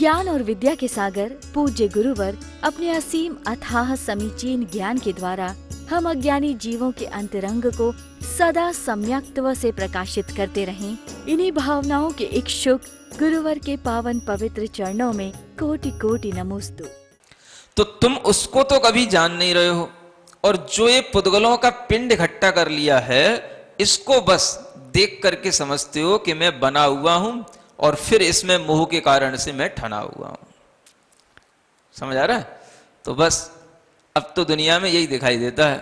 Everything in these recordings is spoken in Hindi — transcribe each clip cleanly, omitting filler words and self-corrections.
ज्ञान और विद्या के सागर पूज्य गुरुवर अपने असीम अथाह समीचीन ज्ञान के द्वारा हम अज्ञानी जीवों के अंतरंग को सदा सम्यक्त्व से प्रकाशित करते रहें। इन्हीं भावनाओं के इच्छुक गुरुवर के पावन पवित्र चरणों में कोटि कोटि नमोस्तु। तो तुम उसको तो कभी जान नहीं रहे हो, और जो ये पुद्गलों का पिंड इकट्ठा कर लिया है, इसको बस देख करके समझते हो कि मैं बना हुआ हूं, और फिर इसमें मोह के कारण से मैं ठना हुआ हूं। समझ आ रहा है? तो बस अब तो दुनिया में यही दिखाई देता है,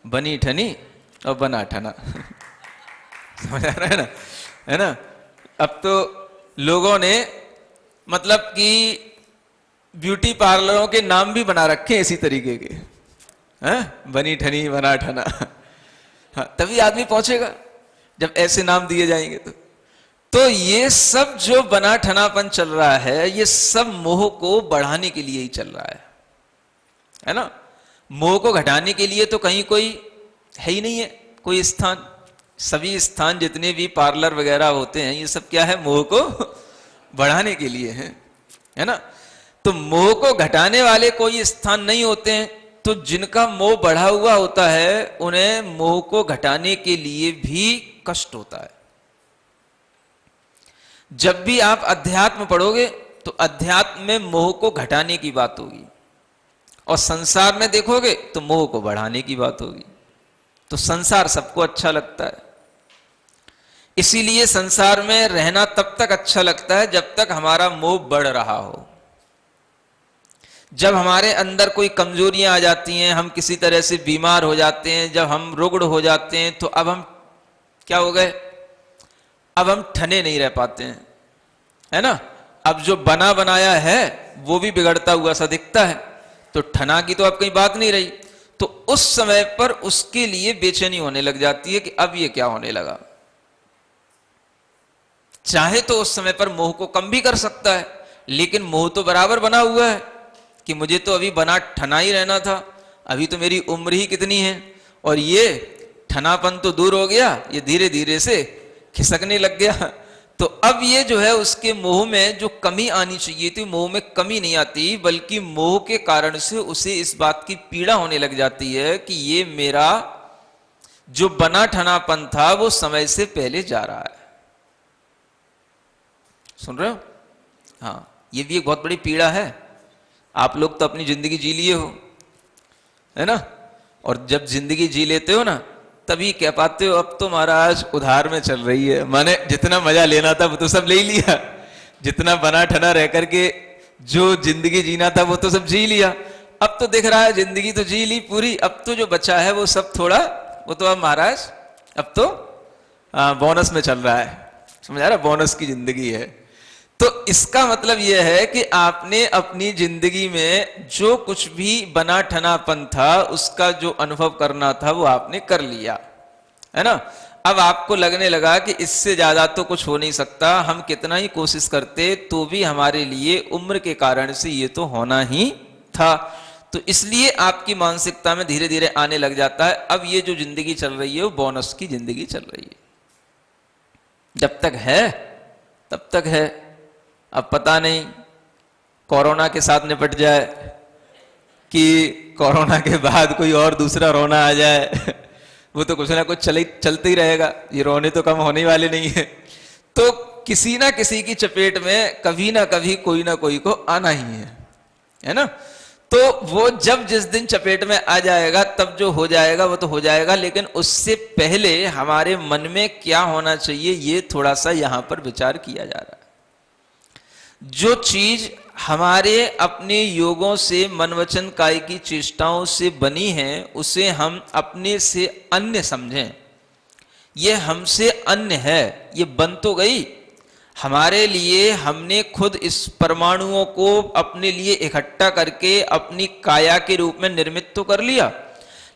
बनी ठनी और बना ठना। समझ आ रहा है ना? है ना? अब तो लोगों ने मतलब कि ब्यूटी पार्लरों के नाम भी बना रखे हैं इसी तरीके के, हैं? बनी ठनी बना ठना। हाँ, तभी आदमी पहुंचेगा जब ऐसे नाम दिए जाएंगे। तो ये सब जो बना ठनापन चल रहा है, ये सब मोह को बढ़ाने के लिए ही चल रहा है ना? मोह को घटाने के लिए तो कहीं कोई है ही नहीं है, कोई स्थान। सभी स्थान जितने भी पार्लर वगैरह होते हैं, ये सब क्या है? मोह को बढ़ाने के लिए है ना? तो मोह को घटाने वाले कोई स्थान नहीं होते हैं। तो जिनका मोह बढ़ा हुआ होता है, उन्हें मोह को घटाने के लिए भी कष्ट होता है। जब भी आप अध्यात्म पढ़ोगे तो अध्यात्म में मोह को घटाने की बात होगी, और संसार में देखोगे तो मोह को बढ़ाने की बात होगी। तो संसार सबको अच्छा लगता है, इसीलिए संसार में रहना तब तक अच्छा लगता है जब तक हमारा मोह बढ़ रहा हो। जब हमारे अंदर कोई कमजोरियां आ जाती हैं, हम किसी तरह से बीमार हो जाते हैं, जब हम रुग्ण हो जाते हैं, तो अब हम क्या हो गए? अब हम ठने नहीं रह पाते हैं, है ना? अब जो बना बनाया है वो भी बिगड़ता हुआ सा दिखता है, तो ठना की तो अब कहीं बात नहीं रही। तो उस समय पर उसके लिए बेचैनी होने लग जाती है कि अब ये क्या होने लगा। चाहे तो उस समय पर मोह को कम भी कर सकता है, लेकिन मोह तो बराबर बना हुआ है कि मुझे तो अभी बना ठना ही रहना था, अभी तो मेरी उम्र ही कितनी है, और ये ठनापन तो दूर हो गया, ये धीरे धीरे से खिसकने लग गया। तो अब ये जो है उसके मोह में जो कमी आनी चाहिए थी, मोह में कमी नहीं आती, बल्कि मोह के कारण से उसे इस बात की पीड़ा होने लग जाती है कि ये मेरा जो बना ठनापन था वो समय से पहले जा रहा है। सुन रहे हो? हाँ, ये भी एक बहुत बड़ी पीड़ा है। आप लोग तो अपनी जिंदगी जी लिए हो, है ना? और जब जिंदगी जी लेते हो ना, तभी कह पाते हो अब तो महाराज उधार में चल रही है। माने जितना मजा लेना था वो तो सब ले ही लिया, जितना बना ठना रह करके जो जिंदगी जीना था वो तो सब जी लिया। अब तो दिख रहा है जिंदगी तो जी ली पूरी, अब तो जो बचा है वो सब थोड़ा, वो तो अब महाराज अब तो बोनस में चल रहा है। समझ आ रहा? बोनस की जिंदगी है। तो इसका मतलब यह है कि आपने अपनी जिंदगी में जो कुछ भी बना ठनापन था, उसका जो अनुभव करना था वो आपने कर लिया, है ना? अब आपको लगने लगा कि इससे ज्यादा तो कुछ हो नहीं सकता, हम कितना ही कोशिश करते तो भी हमारे लिए उम्र के कारण से ये तो होना ही था। तो इसलिए आपकी मानसिकता में धीरे धीरे आने लग जाता है अब ये जो जिंदगी चल रही है वो बोनस की जिंदगी चल रही है। जब तक है तब तक है, अब पता नहीं कोरोना के साथ निपट जाए कि कोरोना के बाद कोई और दूसरा रोना आ जाए। वो तो कुछ ना कुछ चलते ही रहेगा, ये रोने तो कम होने वाले नहीं है। तो किसी ना किसी की चपेट में कभी ना कभी कोई ना कोई को आना ही है ना? तो वो जब जिस दिन चपेट में आ जाएगा तब जो हो जाएगा वो तो हो जाएगा, लेकिन उससे पहले हमारे मन में क्या होना चाहिए ये थोड़ा सा यहां पर विचार किया जा रहा है। जो चीज हमारे अपने योगों से, मन वचन काय की चेष्टाओं से बनी है, उसे हम अपने से अन्य समझें। ये हमसे अन्य है, ये बन तो गई हमारे लिए, हमने खुद इस परमाणुओं को अपने लिए इकट्ठा करके अपनी काया के रूप में निर्मित तो कर लिया,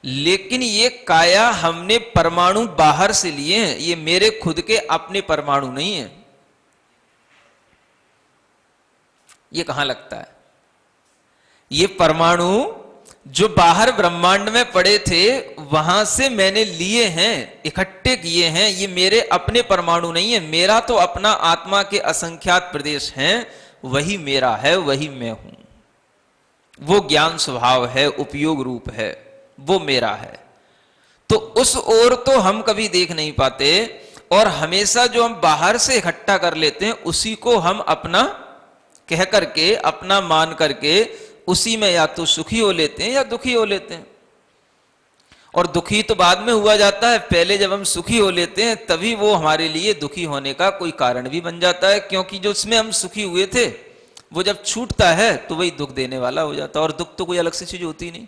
लेकिन ये काया हमने परमाणु बाहर से लिए हैं, ये मेरे खुद के अपने परमाणु नहीं है। ये कहां लगता है? ये परमाणु जो बाहर ब्रह्मांड में पड़े थे वहां से मैंने लिए हैं, इकट्ठे किए हैं, ये मेरे अपने परमाणु नहीं है। मेरा तो अपना आत्मा के असंख्यात प्रदेश हैं, वही मेरा है, वही मैं हूं। वो ज्ञान स्वभाव है, उपयोग रूप है, वो मेरा है। तो उस ओर तो हम कभी देख नहीं पाते, और हमेशा जो हम बाहर से इकट्ठा कर लेते हैं उसी को हम अपना कह करके, अपना मान करके उसी में या तो सुखी हो लेते हैं या दुखी हो लेते हैं। और दुखी तो बाद में हुआ जाता है, पहले जब हम सुखी हो लेते हैं तभी वो हमारे लिए दुखी होने का कोई कारण भी बन जाता है, क्योंकि जो उसमें हम सुखी हुए थे वो जब छूटता है तो वही दुख देने वाला हो जाता है। और दुख तो कोई अलग सी चीज होती नहीं।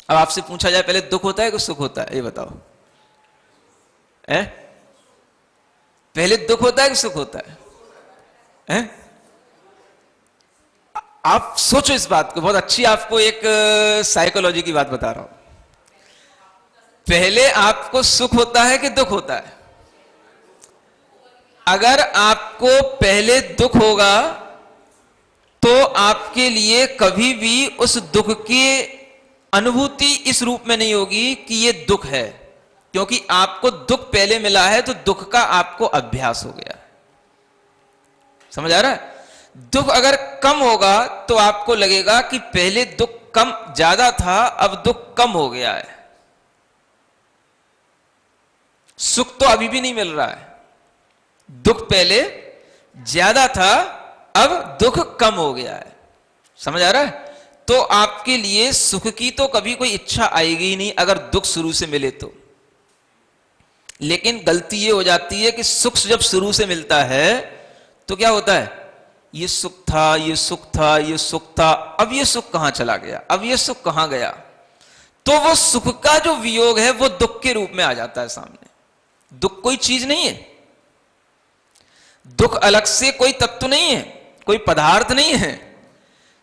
अब आपसे पूछा जाए पहले दुख होता है कि सुख होता है, ये बताओ। पहले दुख होता है कि सुख होता है? आप सोचो इस बात को, बहुत अच्छी आपको एक साइकोलॉजी की बात बता रहा हूं। पहले आपको सुख होता है कि दुख होता है? अगर आपको पहले दुख होगा तो आपके लिए कभी भी उस दुख की अनुभूति इस रूप में नहीं होगी कि यह दुख है, क्योंकि आपको दुख पहले मिला है तो दुख का आपको अभ्यास हो गया। समझ आ रहा है? दुख अगर कम होगा तो आपको लगेगा कि पहले दुख कम ज्यादा था, अब दुख कम हो गया है। सुख तो अभी भी नहीं मिल रहा है। दुख पहले ज्यादा था, अब दुख कम हो गया है। समझ आ रहा है? तो आपके लिए सुख की तो कभी कोई इच्छा आएगी ही नहीं अगर दुख शुरू से मिले तो। लेकिन गलती ये हो जाती है कि सुख जब शुरू से मिलता है तो क्या होता है, ये सुख था, ये सुख था, ये सुख था, अब ये सुख कहां चला गया, अब ये सुख कहां गया। तो वो सुख का जो वियोग है वो दुख के रूप में आ जाता है सामने। दुख कोई चीज नहीं है, दुख अलग से कोई तत्व नहीं है, कोई पदार्थ नहीं है।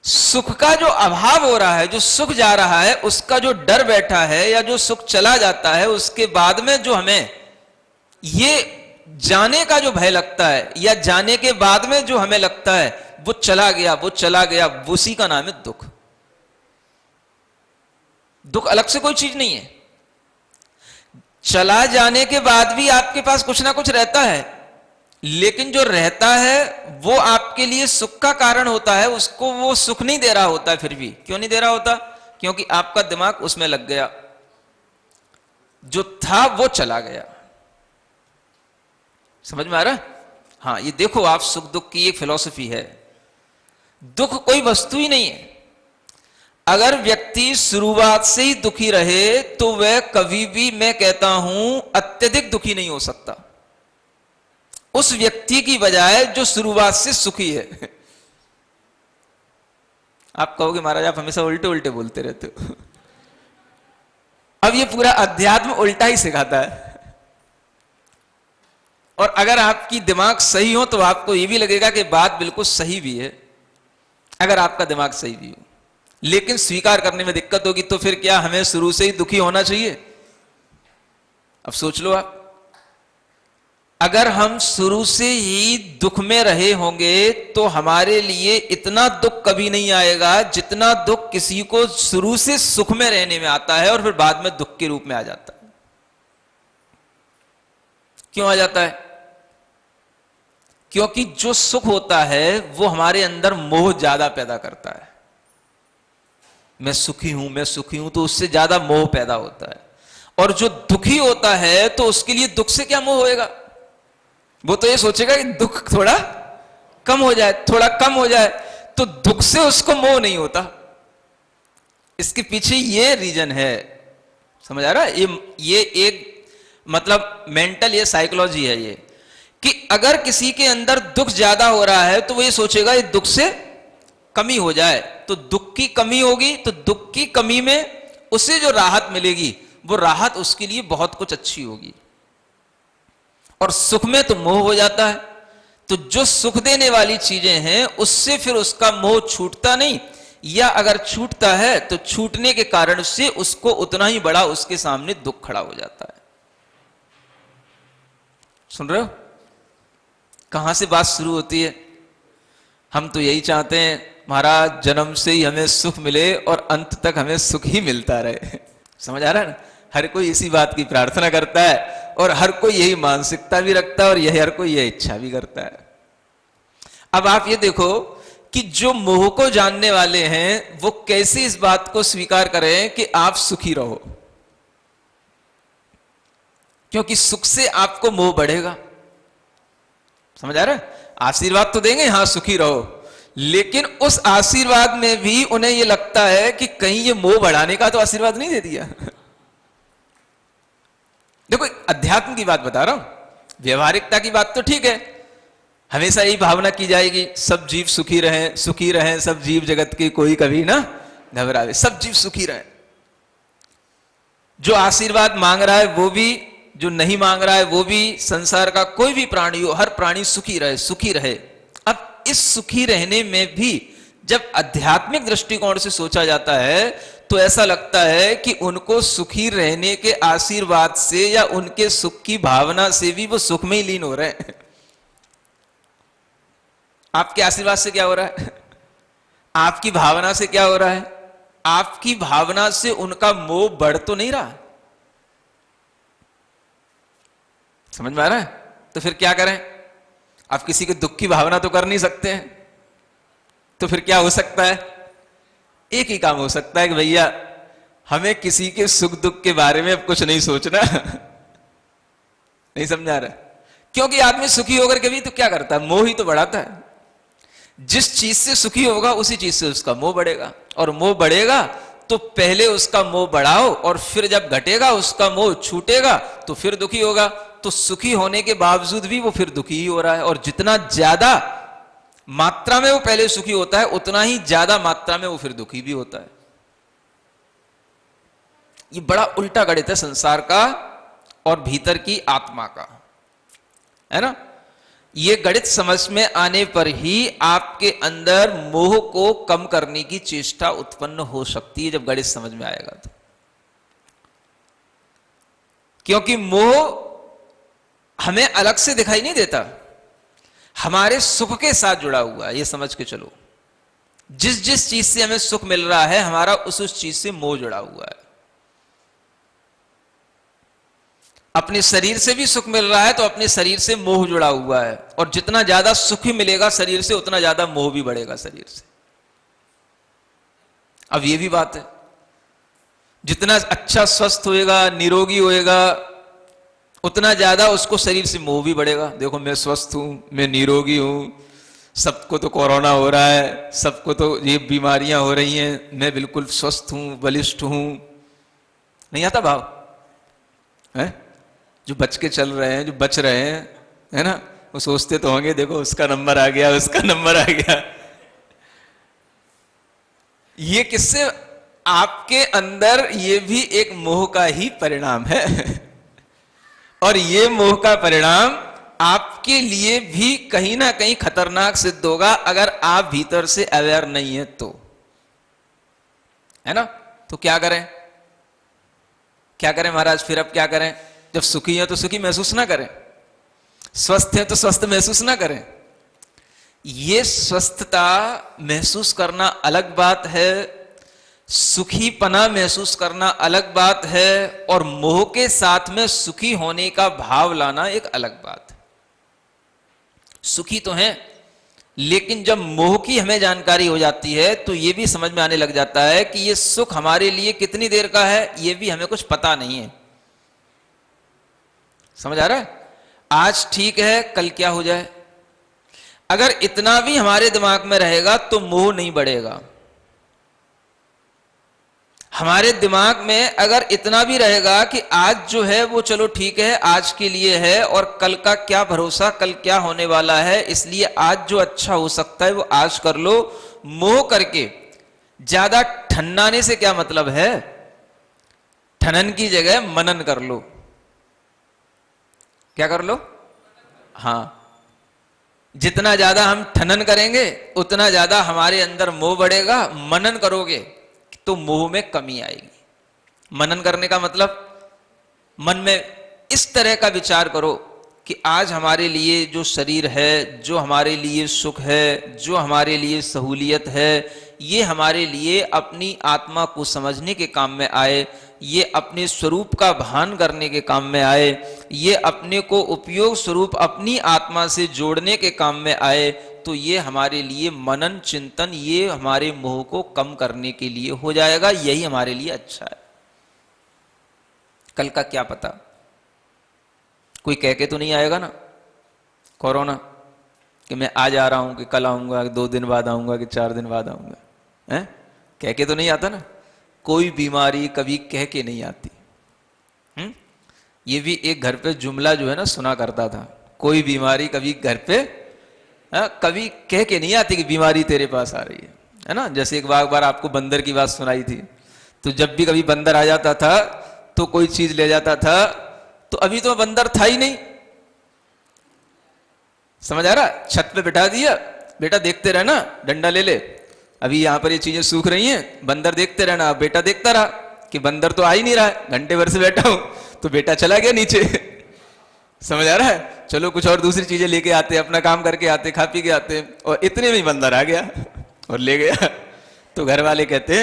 सुख का जो अभाव हो रहा है, जो सुख जा रहा है, उसका जो डर बैठा है या जो सुख चला जाता है, उसके बाद में जो हमें ये जाने का जो भय लगता है या जाने के बाद में जो हमें लगता है वो चला गया, वो चला गया, उसी का नाम है दुख। दुख अलग से कोई चीज नहीं है। चला जाने के बाद भी आपके पास कुछ ना कुछ रहता है, लेकिन जो रहता है वो आपके लिए सुख का कारण होता है, उसको वो सुख नहीं दे रहा होता है। फिर भी क्यों नहीं दे रहा होता? क्योंकि आपका दिमाग उसमें लग गया, जो था वो चला गया। समझ में आ रहा? हाँ, ये देखो आप, सुख दुख की एक फिलॉसफी है। दुख कोई वस्तु ही नहीं है। अगर व्यक्ति शुरुआत से ही दुखी रहे तो वह कभी भी, मैं कहता हूं, अत्यधिक दुखी नहीं हो सकता उस व्यक्ति की बजाय जो शुरुआत से सुखी है। आप कहोगे महाराज आप हमेशा उल्टे उल्टे बोलते रहते हो। अब ये पूरा अध्यात्म उल्टा ही सिखाता है। और अगर आपकी दिमाग सही हो तो आपको यह भी लगेगा कि बात बिल्कुल सही भी है, अगर आपका दिमाग सही भी हो। लेकिन स्वीकार करने में दिक्कत होगी, तो फिर क्या हमें शुरू से ही दुखी होना चाहिए? अब सोच लो आप, अगर हम शुरू से ही दुख में रहे होंगे तो हमारे लिए इतना दुख कभी नहीं आएगा जितना दुख किसी को शुरू से सुख में रहने में आता है और फिर बाद में दुख के रूप में आ जाता है। क्यों आ जाता है? क्योंकि जो सुख होता है वो हमारे अंदर मोह ज्यादा पैदा करता है। मैं सुखी हूं, मैं सुखी हूं, तो उससे ज्यादा मोह पैदा होता है। और जो दुखी होता है तो उसके लिए दुख से क्या मोह होएगा? वो तो ये सोचेगा कि दुख थोड़ा कम हो जाए, थोड़ा कम हो जाए, तो दुख से उसको मोह नहीं होता। इसके पीछे ये रीजन है। समझ आ रहा है? ये एक मतलब मेंटल, ये साइकोलॉजी है ये, कि अगर किसी के अंदर दुख ज्यादा हो रहा है तो वो ये सोचेगा ये दुख से कमी हो जाए, तो दुख की कमी होगी, तो दुख की कमी में उसे जो राहत मिलेगी वो राहत उसके लिए बहुत कुछ अच्छी होगी। और सुख में तो मोह हो जाता है, तो जो सुख देने वाली चीजें हैं उससे फिर उसका मोह छूटता नहीं, या अगर छूटता है तो छूटने के कारण से उसको उतना ही बड़ा उसके सामने दुख खड़ा हो जाता है। सुन रहे हो कहां से बात शुरू होती है? हम तो यही चाहते हैं महाराज जन्म से ही हमें सुख मिले और अंत तक हमें सुख ही मिलता रहे। समझ आ रहा है ना? हर कोई इसी बात की प्रार्थना करता है और हर कोई यही मानसिकता भी रखता है और यही हर कोई यह इच्छा भी करता है। अब आप ये देखो कि जो मोह को जानने वाले हैं वो कैसे इस बात को स्वीकार करें कि आप सुखी रहो, क्योंकि सुख से आपको मोह बढ़ेगा। समझ आ रहा है? आशीर्वाद तो देंगे, हाँ सुखी रहो, लेकिन उस आशीर्वाद में भी उन्हें यह लगता है कि कहीं ये मोह बढ़ाने का तो आशीर्वाद नहीं दे दिया। देखो अध्यात्म की बात बता रहा हूं, व्यवहारिकता की बात तो ठीक है, हमेशा यही भावना की जाएगी सब जीव सुखी रहें, सब जीव जगत की कोई कभी ना घबरावे, सब जीव सुखी रहें। जो आशीर्वाद मांग रहा है वो भी, जो नहीं मांग रहा है वो भी, संसार का कोई भी प्राणी हो, हर प्राणी सुखी रहे। अब इस सुखी रहने में भी जब आध्यात्मिक दृष्टिकोण से सोचा जाता है तो ऐसा लगता है कि उनको सुखी रहने के आशीर्वाद से या उनके सुख की भावना से भी वो सुख में ही लीन हो रहे हैं। आपके आशीर्वाद से क्या हो रहा है? आपकी भावना से क्या हो रहा है? आपकी भावना से उनका मोह बढ़ तो नहीं रहा। समझ में आ रहा है? तो फिर क्या करें? आप किसी के दुख की भावना तो कर नहीं सकते हैं, तो फिर क्या हो सकता है? एक ही काम हो सकता है कि भैया हमें किसी के सुख दुख के बारे में अब कुछ नहीं सोचना। नहीं समझा रहा? क्योंकि आदमी सुखी होकर के भी तो क्या करता है? मोह ही तो बढ़ाता है। जिस चीज से सुखी होगा उसी चीज से उसका मोह बढ़ेगा, और मोह बढ़ेगा तो पहले उसका मोह बढ़ाओ, और फिर जब घटेगा उसका मोह छूटेगा तो फिर दुखी होगा। तो सुखी होने के बावजूद भी वो फिर दुखी ही हो रहा है, और जितना ज्यादा मात्रा में वो पहले सुखी होता है उतना ही ज्यादा मात्रा में वो फिर दुखी भी होता है। ये बड़ा उल्टा गणित है संसार का और भीतर की आत्मा का, है ना? ये गणित समझ में आने पर ही आपके अंदर मोह को कम करने की चेष्टा उत्पन्न हो सकती है, जब गणित समझ में आएगा तो। क्योंकि मोह हमें अलग से दिखाई नहीं देता, हमारे सुख के साथ जुड़ा हुआ है। ये समझ के चलो, जिस जिस चीज से हमें सुख मिल रहा है हमारा उस चीज से मोह जुड़ा हुआ है। अपने शरीर से भी सुख मिल रहा है तो अपने शरीर से मोह जुड़ा हुआ है, और जितना ज्यादा सुख मिलेगा शरीर से उतना ज्यादा मोह भी बढ़ेगा शरीर से। अब ये भी बात है, जितना अच्छा स्वस्थ होएगा, निरोगी होएगा, उतना ज्यादा उसको शरीर से मोह भी बढ़ेगा। देखो मैं स्वस्थ हूं, मैं निरोगी हूं, सबको तो कोरोना हो रहा है, सबको तो ये बीमारियां हो रही हैं, मैं बिल्कुल स्वस्थ हूं, बलिष्ठ हूं। नहीं आता भाव है? जो बच के चल रहे हैं, जो बच रहे हैं, है ना, वो सोचते तो होंगे देखो उसका नंबर आ गया, उसका नंबर आ गया। ये किससे? आपके अंदर ये भी एक मोह का ही परिणाम है। और ये मोह का परिणाम आपके लिए भी कहीं ना कहीं खतरनाक सिद्ध होगा अगर आप भीतर से अवेयर नहीं है तो, है ना? तो क्या करें? क्या करें महाराज? फिर अब क्या करें? जब सुखी है तो सुखी महसूस ना करें, स्वस्थ है तो स्वस्थ महसूस ना करें। ये स्वस्थता महसूस करना अलग बात है, सुखीपना महसूस करना अलग बात है, और मोह के साथ में सुखी होने का भाव लाना एक अलग बात है। सुखी तो हैं, लेकिन जब मोह की हमें जानकारी हो जाती है तो यह भी समझ में आने लग जाता है कि यह सुख हमारे लिए कितनी देर का है, यह भी हमें कुछ पता नहीं है। समझ आ रहा है? आज ठीक है, कल क्या हो जाए। अगर इतना भी हमारे दिमाग में रहेगा तो मोह नहीं बढ़ेगा। हमारे दिमाग में अगर इतना भी रहेगा कि आज जो है वो चलो ठीक है, आज के लिए है, और कल का क्या भरोसा, कल क्या होने वाला है, इसलिए आज जो अच्छा हो सकता है वो आज कर लो। मोह करके ज्यादा ठन्नाने से क्या मतलब है? ठनन की जगह मनन कर लो। क्या कर लो? हाँ, जितना ज्यादा हम ठनन करेंगे उतना ज्यादा हमारे अंदर मोह बढ़ेगा। मनन करोगे तो मोह में कमी आएगी। मनन करने का मतलब मन में इस तरह का विचार करो कि आज हमारे लिए जो शरीर है, जो हमारे लिए सुख है, जो हमारे लिए सहूलियत है, ये हमारे लिए अपनी आत्मा को समझने के काम में आए, ये अपने स्वरूप का भान करने के काम में आए, ये अपने को उपयोग स्वरूप अपनी आत्मा से जोड़ने के काम में आए। तो ये हमारे लिए मनन चिंतन, ये हमारे मोह को कम करने के लिए हो जाएगा, यही हमारे लिए अच्छा है। कल का क्या पता, कोई कह के तो नहीं आएगा ना कोरोना कि मैं आज आ रहा हूं, कि कल आऊंगा, कि 2 दिन बाद आऊंगा, कि 4 दिन बाद आऊंगा, हैं? कह के तो नहीं आता ना। कोई बीमारी कभी कह के नहीं आती। ये भी एक घर पे जुमला जो है ना सुना करता था, कोई बीमारी कभी घर पे कभी कह के नहीं आती कि बीमारी तेरे पास आ रही है ना। जैसे एक बार आपको बंदर की बात सुनाई थी, तो जब भी कभी बंदर आ जाता था तो कोई चीज ले जाता था, तो अभी तो बंदर था ही नहीं, समझ आ रहा, छत पे बिठा दिया, बेटा देखते रहना, डंडा ले ले, अभी यहां पर ये चीजें सूख रही हैं, बंदर देखते रहना। अब बेटा देखता रहा कि बंदर तो आ ही नहीं रहा है, घंटे भर से बैठा हूं, तो बेटा चला गया नीचे। समझ आ रहा है, चलो कुछ और दूसरी चीजें लेके आते, अपना काम करके आते, खा पी के आते, और इतने में ही बंदर आ गया और ले गया। तो घर वाले कहते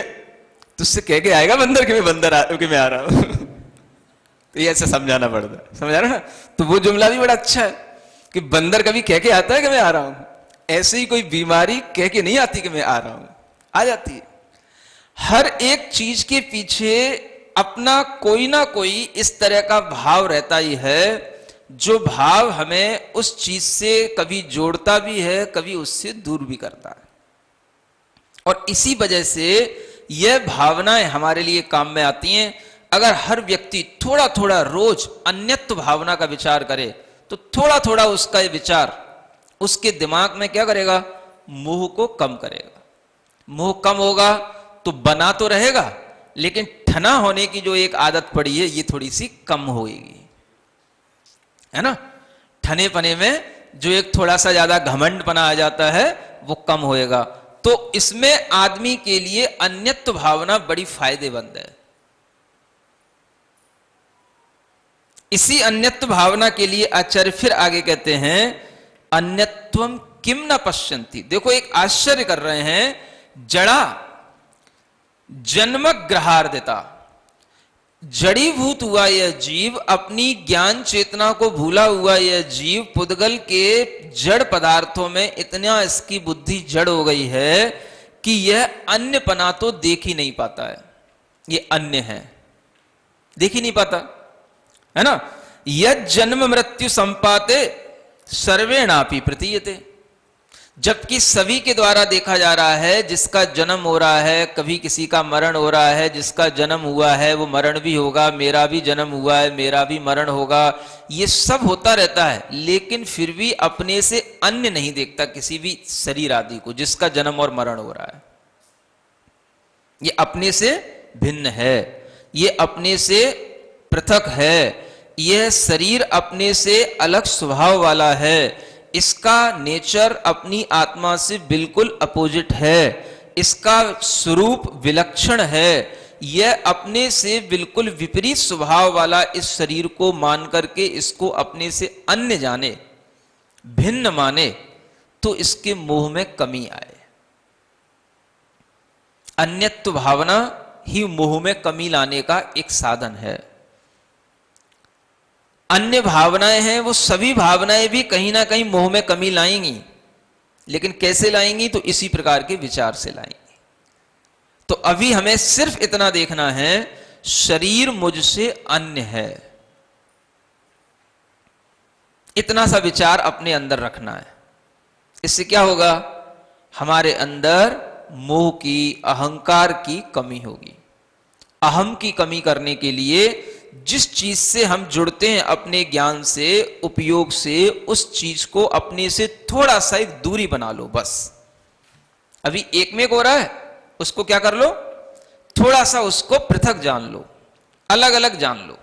तुझसे कह के आएगा बंदर कि मैं आ रहा हूं। तो ये ऐसे समझाना पड़ता है, समझ आ रहा है ना। तो वो जुमला भी बड़ा अच्छा है कि बंदर कभी कह के आता है कि मैं आ रहा हूं, ऐसे ही कोई बीमारी कह के नहीं आती कि मैं आ रहा हूं, आ जाती है। हर एक चीज के पीछे अपना कोई ना कोई इस तरह का भाव रहता ही है, जो भाव हमें उस चीज से कभी जोड़ता भी है, कभी उससे दूर भी करता है। और इसी वजह से यह भावनाएं हमारे लिए काम में आती हैं। अगर हर व्यक्ति थोड़ा थोड़ा रोज अन्यत्व भावना का विचार करे, तो थोड़ा थोड़ा उसका विचार उसके दिमाग में क्या करेगा, मोह को कम करेगा। मोह कम होगा तो बना तो रहेगा, लेकिन ठना होने की जो एक आदत पड़ी है, ये थोड़ी सी कम होगी, है ना। ठने पने में जो एक थोड़ा सा ज्यादा घमंड पना आ जाता है, वो कम होएगा। तो इसमें आदमी के लिए अन्यत्व भावना बड़ी फायदेमंद है। इसी अन्यत्व भावना के लिए आचार्य फिर आगे कहते हैं, अन्यत्वम किम न पश्यन्ति। देखो एक आश्चर्य कर रहे हैं, जड़ा जन्म ग्रहार्दिता, जड़ीभूत हुआ यह जीव, अपनी ज्ञान चेतना को भूला हुआ यह जीव, पुद्गल के जड़ पदार्थों में इतना इसकी बुद्धि जड़ हो गई है कि यह अन्यपना तो देख ही नहीं पाता है, ये अन्य है, देख ही नहीं पाता, है ना। यह जन्म मृत्यु संपाते सर्वेणापि प्रतीयते, जबकि सभी के द्वारा देखा जा रहा है, जिसका जन्म हो रहा है, कभी किसी का मरण हो रहा है, जिसका जन्म हुआ है वो मरण भी होगा, मेरा भी जन्म हुआ है, मेरा भी मरण होगा, ये सब होता रहता है, लेकिन फिर भी अपने से अन्य नहीं देखता किसी भी शरीर आदि को, जिसका जन्म और मरण हो रहा है। ये अपने से भिन्न है, ये अपने से पृथक है, यह शरीर अपने से अलग स्वभाव वाला है, इसका नेचर अपनी आत्मा से बिल्कुल अपोजिट है, इसका स्वरूप विलक्षण है। यह अपने से बिल्कुल विपरीत स्वभाव वाला इस शरीर को मान करके इसको अपने से अन्य जाने, भिन्न माने, तो इसके मोह में कमी आए। अन्यत्व भावना ही मोह में कमी लाने का एक साधन है। अन्य भावनाएं हैं, वो सभी भावनाएं भी कहीं ना कहीं मोह में कमी लाएंगी, लेकिन कैसे लाएंगी, तो इसी प्रकार के विचार से लाएंगी। तो अभी हमें सिर्फ इतना देखना है, शरीर मुझसे अन्य है, इतना सा विचार अपने अंदर रखना है। इससे क्या होगा, हमारे अंदर मोह की, अहंकार की कमी होगी। अहम की कमी करने के लिए जिस चीज से हम जुड़ते हैं अपने ज्ञान से, उपयोग से, उस चीज को अपने से थोड़ा सा एक दूरी बना लो बस। अभी एक में हो रहा है, उसको क्या कर लो, थोड़ा सा उसको पृथक जान लो, अलग अलग जान लो।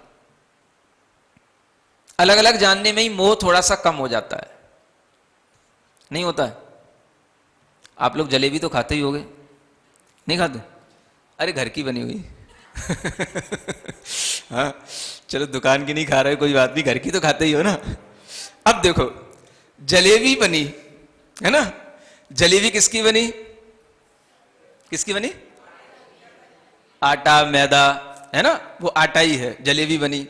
अलग अलग जानने में ही मोह थोड़ा सा कम हो जाता है, नहीं होता है। आप लोग जलेबी तो खाते ही होगे, नहीं खाते? अरे घर की बनी हुई। हाँ चलो, दुकान की नहीं खा रहे कोई बात नहीं, घर की तो खाते ही हो ना। अब देखो, जलेबी बनी है ना, जलेबी किसकी बनी, किसकी बनी? आटा मैदा, है ना, वो आटा ही है, जलेबी बनी।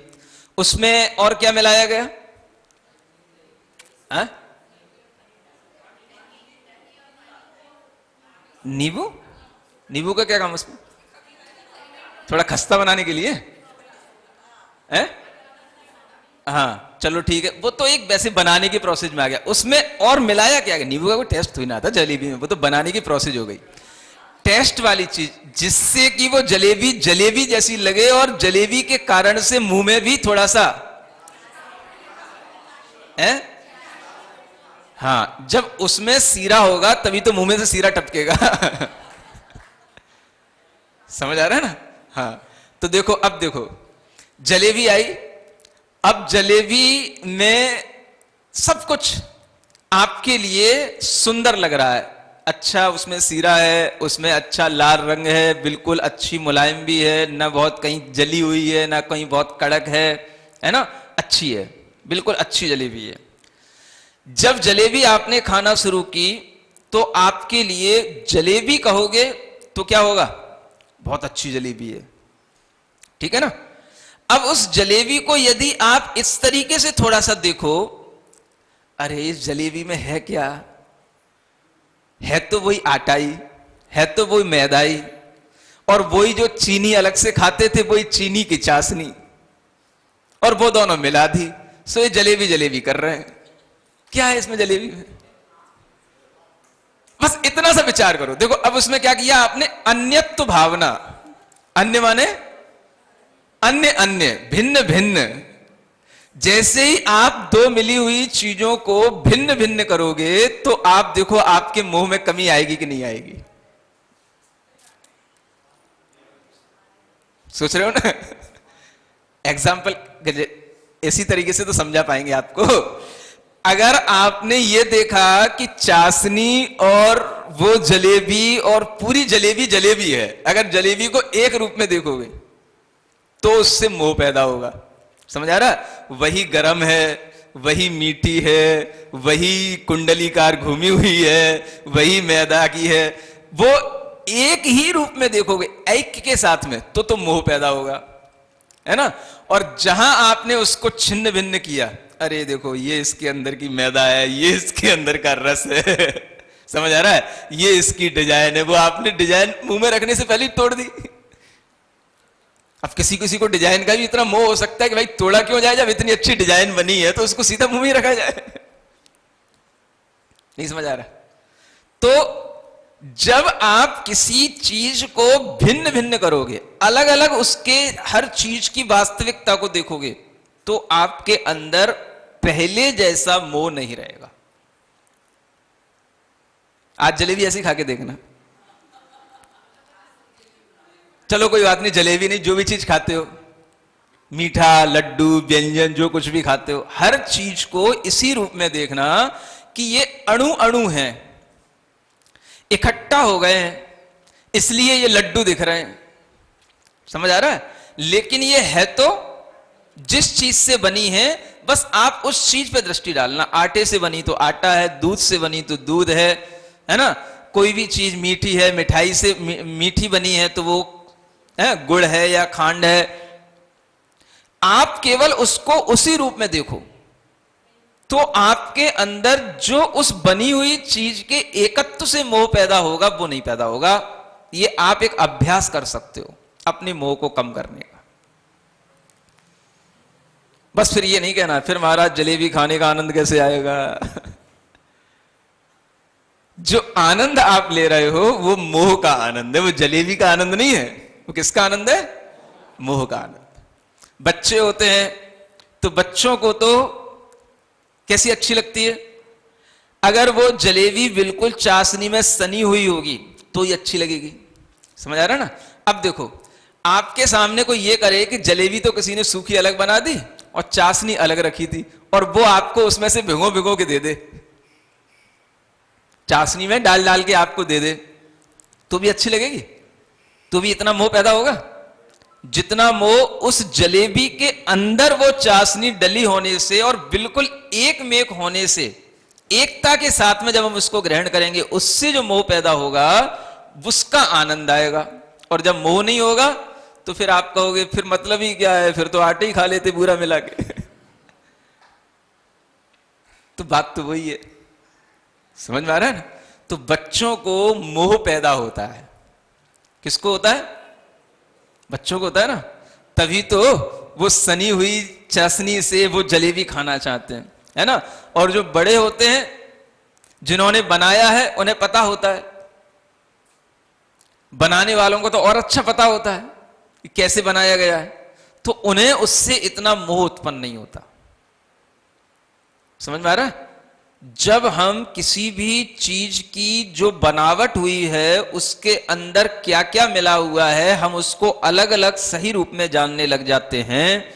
उसमें और क्या मिलाया गया? नींबू, नींबू का क्या काम उसमें? थोड़ा खस्ता बनाने के लिए है? हाँ चलो ठीक है, वो तो एक वैसे बनाने की प्रोसेस में आ गया, उसमें और मिलाया क्या गया? नींबू का कोई टेस्ट थोड़ी ना था जलेबी में, वो तो बनाने की प्रोसेस हो गई। टेस्ट वाली चीज जिससे कि वो जलेबी जलेबी जैसी लगे और जलेबी के कारण से मुंह में भी थोड़ा सा है। हाँ, जब उसमें सीरा होगा तभी तो मुंह में से सीरा टपकेगा। समझ आ रहा है ना? हाँ, तो देखो, अब देखो जलेबी आई, अब जलेबी में सब कुछ आपके लिए सुंदर लग रहा है, अच्छा उसमें सीरा है, उसमें अच्छा लाल रंग है, बिल्कुल अच्छी मुलायम भी है, ना बहुत कहीं जली हुई है ना कहीं बहुत कड़क है ना, अच्छी है, बिल्कुल अच्छी जलेबी है। जब जलेबी आपने खाना शुरू की तो आपके लिए जलेबी कहोगे तो क्या होगा? बहुत अच्छी जलेबी है, ठीक है ना। अब उस जलेबी को यदि आप इस तरीके से थोड़ा सा देखो, अरे इस जलेबी में है क्या? है तो वही आटाई, है तो वही मैदाई, और वही जो चीनी अलग से खाते थे वही चीनी की चाशनी, और वो दोनों मिला दी, सो ये जलेबी जलेबी कर रहे हैं। क्या है इसमें जलेबी में? बस इतना सा विचार करो। देखो अब उसमें क्या किया आपने? अन्यत्व भावना, अन्य माने अन्य, अन्य भिन्न भिन्न। जैसे ही आप दो मिली हुई चीजों को भिन्न भिन्न करोगे तो आप देखो आपके मुंह में कमी आएगी कि नहीं आएगी? सोच रहे हो ना? एग्जाम्पल इसी तरीके से तो समझा पाएंगे आपको। अगर आपने ये देखा कि चाशनी और वो जलेबी और पूरी जलेबी जलेबी है, अगर जलेबी को एक रूप में देखोगे तो उससे मोह पैदा होगा। समझ आ रहा? वही गरम है, वही मीठी है, वही कुंडलीकार घूमी हुई है, वही मैदा की है, वो एक ही रूप में देखोगे ऐक्य के साथ में तो मोह पैदा होगा, है ना। और जहां आपने उसको छिन्न भिन्न किया, अरे देखो ये इसके अंदर की मैदा है, ये इसके अंदर का रस है, समझ आ रहा है, ये इसकी डिजाइन है, वो आपने डिजाइन मुंह में रखने से पहले ही तोड़ दी। अब किसी किसी को डिजाइन का भी इतना मोह हो सकता है कि भाई तोड़ा क्यों जाए, जब इतनी अच्छी डिजाइन बनी है तो उसको सीधा मुंह में रखा जाए। नहीं समझ आ रहा? तो जब आप किसी चीज को भिन्न भिन्न करोगे, अलग अलग उसके हर चीज की वास्तविकता को देखोगे, तो आपके अंदर पहले जैसा मोह नहीं रहेगा। आज जलेबी ऐसी खा के देखना, चलो कोई बात नहीं, जलेबी नहीं, जो भी चीज खाते हो, मीठा, लड्डू, व्यंजन, जो कुछ भी खाते हो, हर चीज को इसी रूप में देखना कि ये अणु अणु हैं, इकट्ठा हो गए हैं, इसलिए ये लड्डू दिख रहे हैं। समझ आ रहा है? लेकिन ये है तो जिस चीज से बनी है, बस आप उस चीज पे दृष्टि डालना। आटे से बनी तो आटा है, दूध से बनी तो दूध है ना। कोई भी चीज मीठी है, मिठाई से मीठी बनी है तो वो है गुड़ है या खांड है। आप केवल उसको उसी रूप में देखो तो आपके अंदर जो उस बनी हुई चीज के एकत्व से मोह पैदा होगा वो नहीं पैदा होगा। ये आप एक अभ्यास कर सकते हो अपने मोह को कम करने का। बस फिर ये नहीं कहना फिर महाराज जलेबी खाने का आनंद कैसे आएगा। जो आनंद आप ले रहे हो वो मोह का आनंद है, वो जलेबी का आनंद नहीं है। वो किसका आनंद है? मोह का आनंद। बच्चे होते हैं तो बच्चों को तो कैसी अच्छी लगती है? अगर वो जलेबी बिल्कुल चाशनी में सनी हुई होगी तो ये अच्छी लगेगी। समझ आ रहा है ना? अब देखो आपके सामने कोई ये करे कि जलेबी तो किसी ने सूखी अलग बना दी और चाशनी अलग रखी थी, और वो आपको उसमें से भिगो भिगो के दे दे, चाशनी में डाल डाल के आपको दे दे, तो भी अच्छी लगेगी? तो भी इतना मोह पैदा होगा जितना मोह उस जलेबी के अंदर वो चाशनी डली होने से और बिल्कुल एक मेक होने से, एकता के साथ में जब हम उसको ग्रहण करेंगे उससे जो मोह पैदा होगा उसका आनंद आएगा। और जब मोह नहीं होगा तो फिर आप कहोगे फिर मतलब ही क्या है, फिर तो आटे ही खा लेते पूरा मिला के। तो बात तो वही है। समझ में आ रहा है ना? तो बच्चों को मोह पैदा होता है। किसको होता है? बच्चों को होता है ना, तभी तो वो सनी हुई चाशनी से वो जलेबी खाना चाहते हैं, है ना। और जो बड़े होते हैं, जिन्होंने बनाया है, उन्हें पता होता है, बनाने वालों को तो और अच्छा पता होता है कि कैसे बनाया गया है, तो उन्हें उससे इतना मोह उत्पन्न नहीं होता। समझ में आ रहा है? जब हम किसी भी चीज की जो बनावट हुई है उसके अंदर क्या क्या मिला हुआ है, हम उसको अलग अलग सही रूप में जानने लग जाते हैं।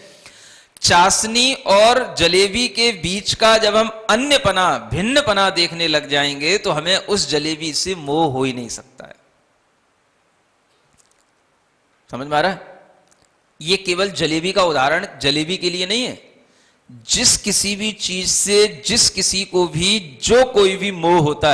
चाशनी और जलेबी के बीच का जब हम अन्यपना, भिन्नपना देखने लग जाएंगे तो हमें उस जलेबी से मोह हो ही नहीं सकता है। समझ में आ रहा है? ये केवल जलेबी का उदाहरण जलेबी के लिए नहीं है। जिस किसी भी चीज से, जिस किसी को भी जो कोई भी मोह होता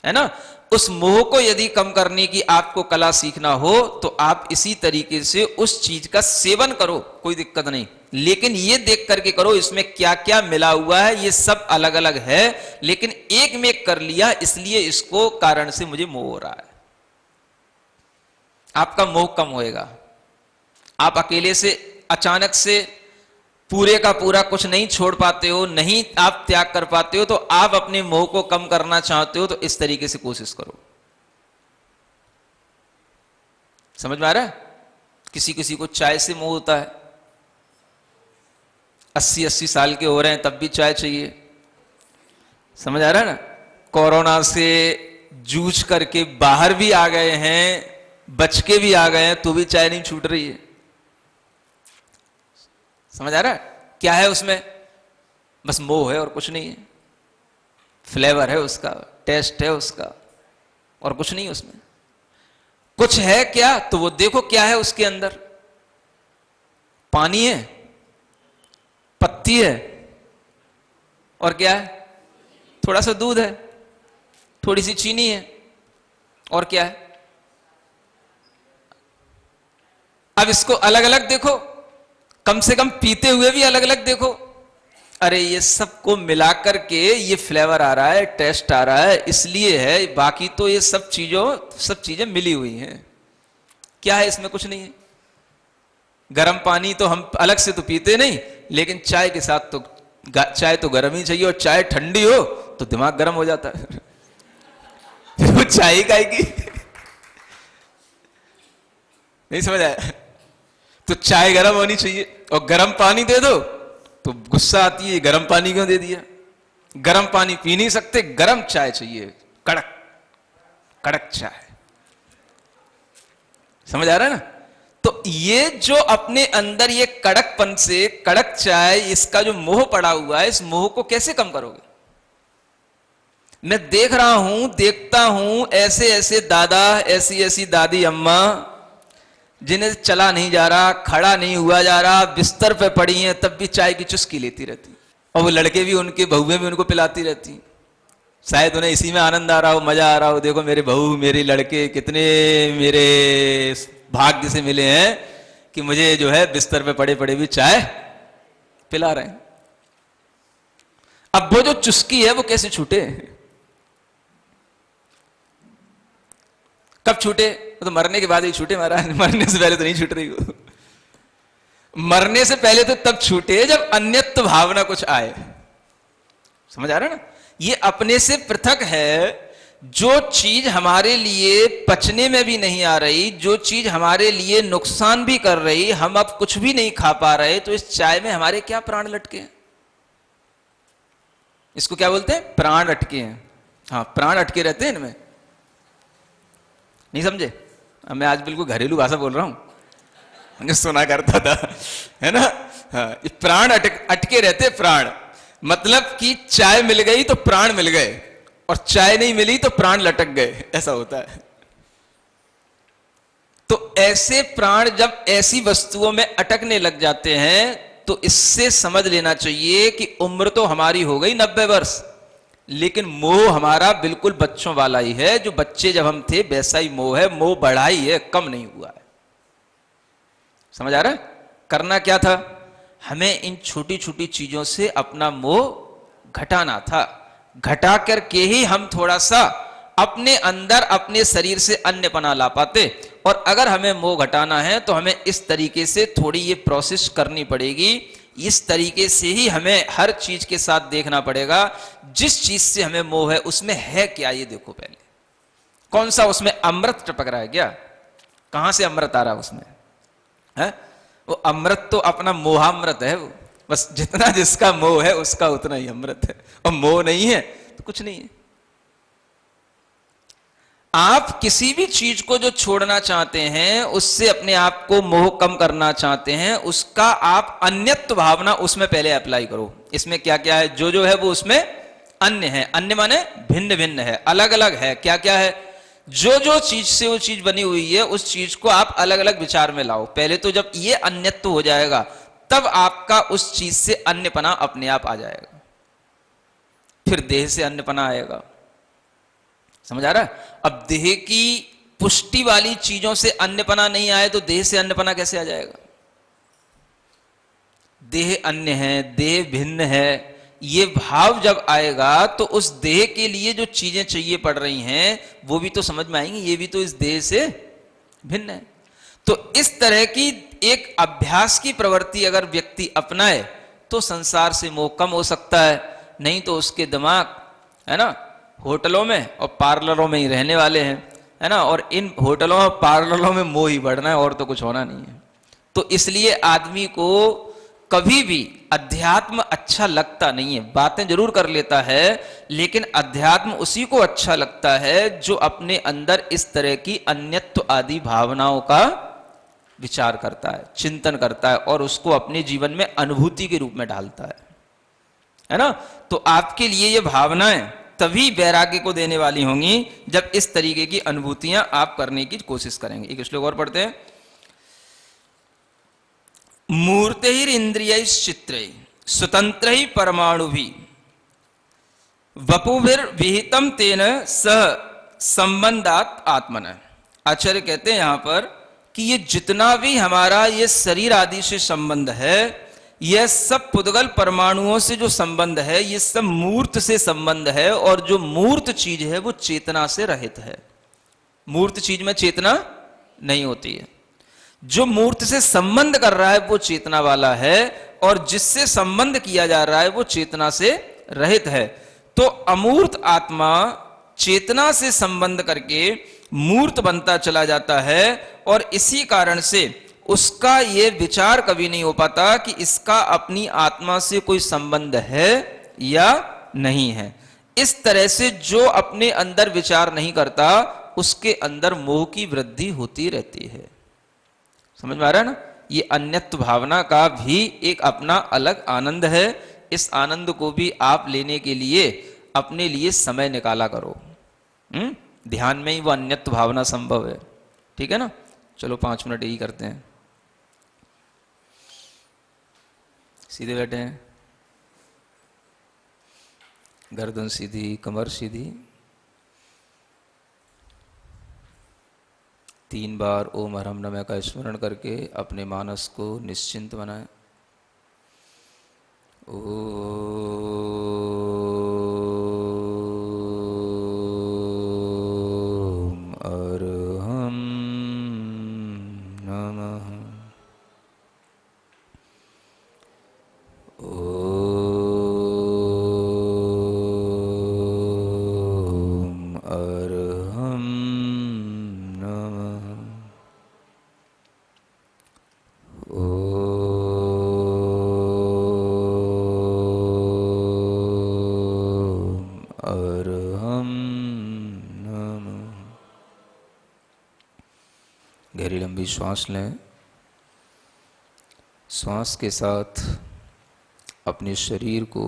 है ना, उस मोह को यदि कम करने की आपको कला सीखना हो तो आप इसी तरीके से उस चीज का सेवन करो, कोई दिक्कत नहीं, लेकिन ये देख करके करो इसमें क्या क्या मिला हुआ है। ये सब अलग अलग है, लेकिन एक में कर लिया इसलिए इसको कारण से मुझे मोह हो रहा है। आपका मोह कम होएगा। आप अकेले से अचानक से पूरे का पूरा कुछ नहीं छोड़ पाते हो, नहीं आप त्याग कर पाते हो, तो आप अपने मोह को कम करना चाहते हो तो इस तरीके से कोशिश करो। समझ में आ रहा है? किसी किसी को चाय से मोह होता है, 80-80 साल के हो रहे हैं तब भी चाय चाहिए। समझ आ रहा है ना? कोरोना से जूझ करके बाहर भी आ गए हैं, बच के भी आ गए हैं, तो भी चाय नहीं छूट रही है। समझ आ रहा है? क्या है उसमें? बस मोह है और कुछ नहीं है। फ्लेवर है उसका, टेस्ट है उसका, और कुछ नहीं उसमें। कुछ है क्या? तो वो देखो क्या है उसके अंदर। पानी है, पत्ती है, और क्या है? थोड़ा सा दूध है, थोड़ी सी चीनी है, और क्या है? अब इसको अलग अलग देखो, कम से कम पीते हुए भी अलग अलग देखो। अरे ये सबको मिलाकर के ये फ्लेवर आ रहा है, टेस्ट आ रहा है, इसलिए है, बाकी तो ये सब चीजें मिली हुई हैं। क्या है इसमें? कुछ नहीं है। गर्म पानी तो हम अलग से तो पीते नहीं, लेकिन चाय के साथ तो चाय तो गर्म ही चाहिए, और चाय ठंडी हो तो दिमाग गर्म हो जाता है। तो चाय का की नहीं समझ आया? तो चाय गर्म होनी चाहिए, और गर्म पानी दे दो तो गुस्सा आती है, गर्म पानी क्यों दे दिया? गर्म पानी पी नहीं सकते, गर्म चाय चाहिए, कड़क कड़क चाय। समझ आ रहा है ना? तो ये जो अपने अंदर ये कड़कपन से, कड़क चाय, इसका जो मोह पड़ा हुआ है, इस मोह को कैसे कम करोगे? मैं देख रहा हूं, देखता हूं, ऐसे ऐसे दादा, ऐसी ऐसी दादी अम्मा जिन्हें चला नहीं जा रहा, खड़ा नहीं हुआ जा रहा, बिस्तर पे पड़ी हैं, तब भी चाय की चुस्की लेती रहती, और वो लड़के भी, उनके बहुएं भी उनको पिलाती रहती। शायद उन्हें इसी में आनंद आ रहा हो, मजा आ रहा हो, देखो मेरे बहू, मेरे लड़के कितने मेरे भाग्य से मिले हैं कि मुझे जो है बिस्तर पे पड़े पड़े भी चाय पिला रहे हैं। अब वो जो चुस्की है वो कैसे छूटे? कब छूटे? तो मरने के बाद ही छूटे महाराज, मरने से पहले तो नहीं छूट रही हो। मरने से पहले तो तब छूटे जब अन्यत्व भावना कुछ आए। समझ आ रहा है ना? ये अपने से पृथक है। जो चीज हमारे लिए पचने में भी नहीं आ रही, जो चीज हमारे लिए नुकसान भी कर रही, हम अब कुछ भी नहीं खा पा रहे, तो इस चाय में हमारे क्या प्राण लटके हैं? इसको क्या बोलते हैं? प्राण अटके हैं। हाँ, प्राण अटके रहते हैं इनमें। नहीं समझे? मैं आज बिल्कुल घरेलू भाषा बोल रहा हूं, सुना करता था, है ना? हाँ, प्राण अटके रहते। प्राण मतलब कि चाय मिल गई तो प्राण मिल गए, और चाय नहीं मिली तो प्राण लटक गए, ऐसा होता है। तो ऐसे प्राण जब ऐसी वस्तुओं में अटकने लग जाते हैं तो इससे समझ लेना चाहिए कि उम्र तो हमारी हो गई 90 वर्ष, लेकिन मोह हमारा बिल्कुल बच्चों वाला ही है। जो बच्चे जब हम थे वैसा ही मोह है, मोह बढ़ा ही है, कम नहीं हुआ है। समझ आ रहा है? करना क्या था? हमें इन छोटी छोटी चीजों से अपना मोह घटाना था। घटा करके ही हम थोड़ा सा अपने अंदर अपने शरीर से अन्यपना ला पाते। और अगर हमें मोह घटाना है तो हमें इस तरीके से थोड़ी ये प्रोसेस करनी पड़ेगी। इस तरीके से ही हमें हर चीज के साथ देखना पड़ेगा। जिस चीज से हमें मोह है उसमें है क्या, ये देखो पहले। कौन सा उसमें अमृत टपक रहा है क्या? कहां से अमृत आ रहा है उसमें? है वो अमृत तो अपना मोहामृत है। वो बस जितना जिसका मोह है उसका उतना ही अमृत है, और मोह नहीं है तो कुछ नहीं है। आप किसी भी चीज को जो छोड़ना चाहते हैं, उससे अपने आप को मोह कम करना चाहते हैं, उसका आप अन्यत्व भावना उसमें पहले अप्लाई करो। इसमें क्या क्या है? जो जो है वो उसमें अन्य है। अन्य माने भिन्न भिन्न है, अलग अलग है। क्या क्या है? जो जो चीज से वो चीज बनी हुई है, उस चीज को आप अलग अलग विचार में लाओ। पहले तो जब ये अन्यत्व हो जाएगा, तब आपका उस चीज से अन्यपना अपने आप आ जाएगा। फिर देह से अन्यपना आएगा। समझ आ रहा है? अब देह की पुष्टि वाली चीजों से अन्यपना नहीं आए तो देह से अन्यपना कैसे आ जाएगा? देह अन्य है, देह भिन्न है, ये भाव जब आएगा तो उस देह के लिए जो चीजें चाहिए पड़ रही हैं वो भी तो समझ में आएंगी, ये भी तो इस देह से भिन्न है। तो इस तरह की एक अभ्यास की प्रवृत्ति अगर व्यक्ति अपनाए तो संसार से मोह कम हो सकता है। नहीं तो उसके दिमाग, है ना, होटलों में और पार्लरों में ही रहने वाले हैं, है ना, और इन होटलों और पार्लरों में मोह ही बढ़ना है और तो कुछ होना नहीं है। तो इसलिए आदमी को कभी भी अध्यात्म अच्छा लगता नहीं है। बातें जरूर कर लेता है, लेकिन अध्यात्म उसी को अच्छा लगता है जो अपने अंदर इस तरह की अन्यत्व आदि भावनाओं का विचार करता है, चिंतन करता है और उसको अपने जीवन में अनुभूति के रूप में डालता है ना। तो आपके लिए ये भावनाएं तभी वैराग्य को देने वाली होंगी जब इस तरीके की अनुभूतियां आप करने की कोशिश करेंगे। एक श्लोक और पढ़ते हैं। मूर्तिर इंद्रियश्चित्रे स्वतंत्र ही परमाणु भी वपुभिर विहितम तेन सह संबंधात आत्मन। आचार्य कहते हैं यहां पर कि ये जितना भी हमारा ये शरीर आदि से संबंध है, यह सब पुद्गल परमाणुओं से जो संबंध है, ये सब मूर्त से संबंध है। और जो मूर्त चीज है वो चेतना से रहित है। मूर्त चीज में चेतना नहीं होती है। जो मूर्त से संबंध कर रहा है वो चेतना वाला है, और जिससे संबंध किया जा रहा है वो चेतना से रहित है। तो अमूर्त आत्मा चेतना से संबंध करके मूर्त बनता चला जाता है, और इसी कारण से उसका ये विचार कभी नहीं हो पाता कि इसका अपनी आत्मा से कोई संबंध है या नहीं है। इस तरह से जो अपने अंदर विचार नहीं करता, उसके अंदर मोह की वृद्धि होती रहती है। समझ में आ रहा है ना? ये अन्यत्व भावना का भी एक अपना अलग आनंद है। इस आनंद को भी आप लेने के लिए अपने लिए समय निकाला करो। ध्यान में ही वो अन्यत्व भावना संभव है। ठीक है ना? चलो 5 मिनट यही करते हैं। सीधे बैठे हैं, गर्दन सीधी, कमर सीधी। 3 बार ओम हरम नमः का स्मरण करके अपने मानस को निश्चिंत बनाएं। ओम अरहम नमः। ओम अरहम नमः। ओम अरहम नमः। गहरी लंबी श्वास लें। श्वास के साथ अपने शरीर को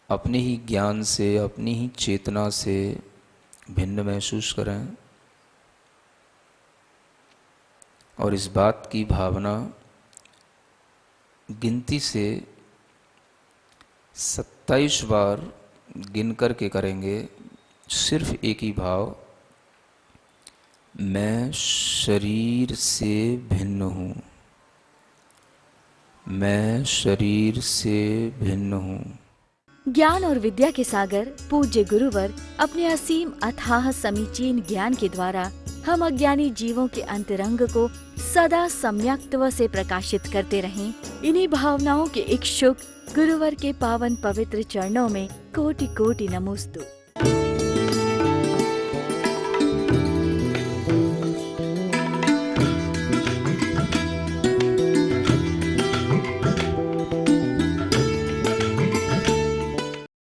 अपने ही ज्ञान से, अपनी ही चेतना से भिन्न महसूस करें, और इस बात की भावना गिनती से 27 बार गिन करके करेंगे। सिर्फ एक ही भाव, मैं शरीर से भिन्न हूँ, मैं शरीर से भिन्न हूँ। ज्ञान और विद्या के सागर पूज्य गुरुवर अपने असीम अथाह समीचीन ज्ञान के द्वारा हम अज्ञानी जीवों के अंतरंग को सदा सम्यक्त्व से प्रकाशित करते रहें। इन्हीं भावनाओं के इच्छुक गुरुवर के पावन पवित्र चरणों में कोटि कोटि नमोस्तु।